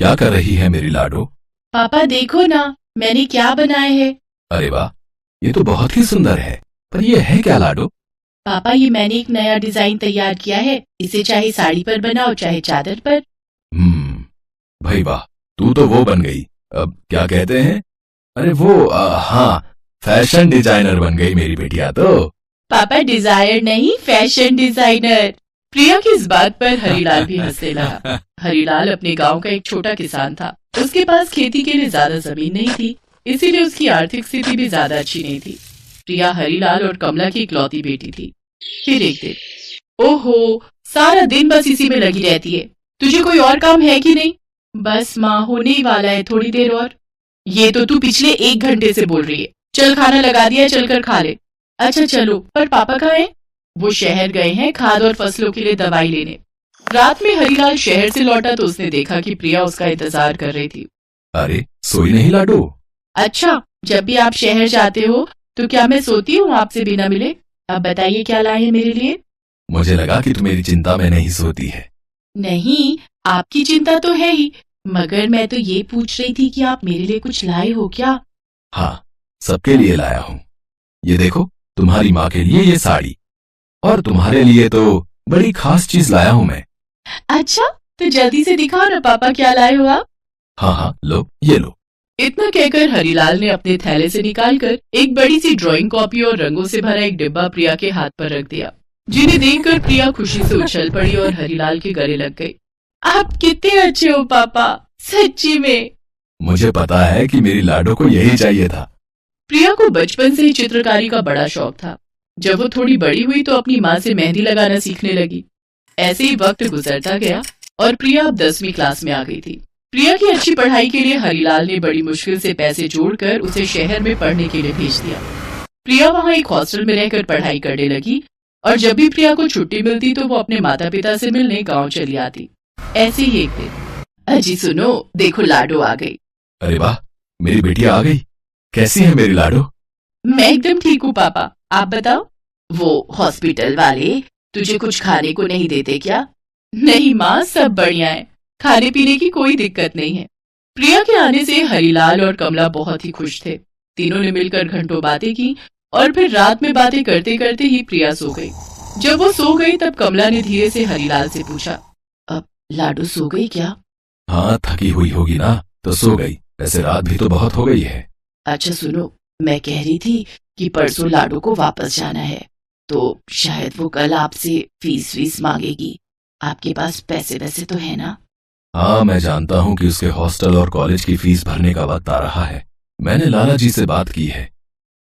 क्या कर रही है मेरी लाडो? पापा देखो ना, मैंने क्या बनाए है। अरे वाह, ये तो बहुत ही सुंदर है। पर ये है क्या लाडो? पापा ये मैंने एक नया डिजाइन तैयार किया है। इसे चाहे साड़ी पर बनाओ चाहे चादर पर। भाई वाह, तू तो वो बन गई, अब क्या कहते हैं, अरे वो हाँ, फैशन डिजाइनर बन गई मेरी बेटिया तो। पापा डिजायर नहीं, फैशन डिजाइनर। प्रिया की इस बात पर हरीलाल भी हंसने लगा। हरीलाल अपने गांव का एक छोटा किसान था। उसके पास खेती के लिए ज्यादा जमीन नहीं थी, इसीलिए उसकी आर्थिक स्थिति भी ज्यादा अच्छी नहीं थी। प्रिया हरीलाल और कमला की इकलौती बेटी थी। फिर एक दिन, ओहो, सारा दिन बस इसी में लगी रहती है। तुझे कोई और काम है कि नहीं? बस माँ, होने ही वाला है, थोड़ी देर और। ये तो तू पिछले 1 घंटे से बोल रही है। चल खाना लगा दिया, चलकर खा ले। अच्छा चलो, पर पापा कहाँ हैं? वो शहर गए हैं खाद और फसलों के लिए दवाई लेने। रात में हरीलाल शहर से लौटा तो उसने देखा कि प्रिया उसका इंतजार कर रही थी। अरे सोई नहीं लाडो? अच्छा, जब भी आप शहर जाते हो तो क्या मैं सोती हूँ आपसे बिना मिले? अब बताइए क्या लाए हैं मेरे लिए? मुझे लगा कि तू मेरी चिंता में नहीं सोती है। नहीं, आपकी चिंता तो है ही, मगर मैं तो ये पूछ रही थी कि आप मेरे लिए कुछ लाए हो क्या? हाँ, सबके लिए लाया हूँ। ये देखो, तुम्हारी माँ के लिए ये साड़ी, और तुम्हारे लिए तो बड़ी खास चीज लाया हूँ मैं। अच्छा, तो जल्दी से दिखाओ ना पापा, क्या लाए हो आप? हाँ, लो, ये लो। इतना कहकर हरीलाल ने अपने थैले से निकालकर एक बड़ी सी ड्राइंग कॉपी और रंगों से भरा एक डिब्बा प्रिया के हाथ पर रख दिया, जिन्हें देखकर प्रिया खुशी से उछल पड़ी और हरीलाल के गले लग गई। आप कितने अच्छे हो पापा, सच्ची में। मुझे पता है कि मेरी लाडो को यही चाहिए था। प्रिया को बचपन से ही चित्रकारी का बड़ा शौक था। जब वो थोड़ी बड़ी हुई तो अपनी माँ से मेहंदी लगाना सीखने लगी। ऐसे ही वक्त गुजरता गया और प्रिया अब 10वीं क्लास में आ गई थी। प्रिया की अच्छी पढ़ाई के लिए हरीलाल ने बड़ी मुश्किल से पैसे जोड़कर उसे शहर में पढ़ने के लिए भेज दिया। प्रिया वहाँ एक हॉस्टल में रहकर पढ़ाई करने लगी और जब भी प्रिया को छुट्टी मिलती तो वो अपने माता पिता से मिलने गाँव चली आती। ऐसे ही एक दिन, अजी सुनो, देखो लाडो आ गई। अरे वाह, मेरी बेटिया आ गई। कैसी है मेरी लाडो? मैं एकदम ठीक हूँ पापा, आप बताओ। वो हॉस्पिटल वाले तुझे कुछ खाने को नहीं देते क्या? नहीं माँ, सब बढ़िया है, खाने पीने की कोई दिक्कत नहीं है। प्रिया के आने से हरीलाल और कमला बहुत ही खुश थे। तीनों ने मिलकर घंटों बातें की और फिर रात में बातें करते करते ही प्रिया सो गई। जब वो सो गई तब कमला ने धीरे से हरीलाल से पूछा, अब लाडो सो गई क्या? हाँ, थकी हुई होगी ना, तो सो गई। वैसे रात भी तो बहुत हो गई है। अच्छा सुनो, मैं कह रही थी कि परसों लाडो को वापस जाना है, तो शायद वो कल आपसे फीस मांगेगी। आपके पास पैसे वैसे तो है ना? हाँ, मैं जानता हूँ कि उसके हॉस्टल और कॉलेज की फीस भरने का वक्त आ रहा है। मैंने लाला जी से बात की है,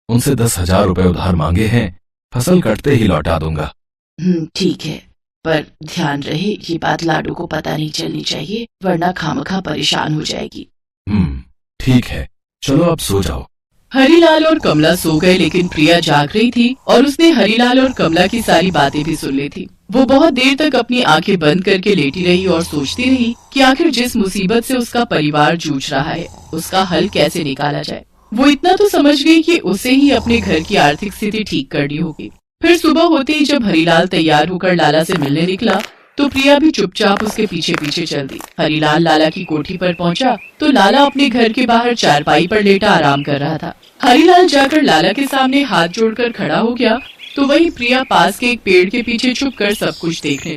उनसे 10,000 रुपए उधार मांगे हैं। फसल कटते ही लौटा दूंगा। ठीक है, पर ध्यान रहे ये बात लाडो को पता नहीं चलनी चाहिए, वरना खामखा परेशान हो जाएगी। ठीक है, चलो अब सो जाओ। हरीलाल और कमला सो गए, लेकिन प्रिया जाग रही थी और उसने हरीलाल और कमला की सारी बातें भी सुन ली थी। वो बहुत देर तक अपनी आंखें बंद करके लेटी रही और सोचती रही कि आखिर जिस मुसीबत से उसका परिवार जूझ रहा है, उसका हल कैसे निकाला जाए। वो इतना तो समझ गई कि उसे ही अपने घर की आर्थिक स्थिति ठीक करनी होगी। फिर सुबह होते ही जब हरीलाल तैयार होकर लाला से मिलने निकला तो प्रिया भी चुपचाप उसके पीछे पीछे चल दी। हरीलाल लाला की कोठी पर पहुंचा तो लाला अपने घर के बाहर चारपाई पर लेटा आराम कर रहा था। हरीलाल जाकर लाला के सामने हाथ जोड़कर खड़ा हो गया तो वही प्रिया पास के एक पेड़ के पीछे छुपकर सब कुछ देखने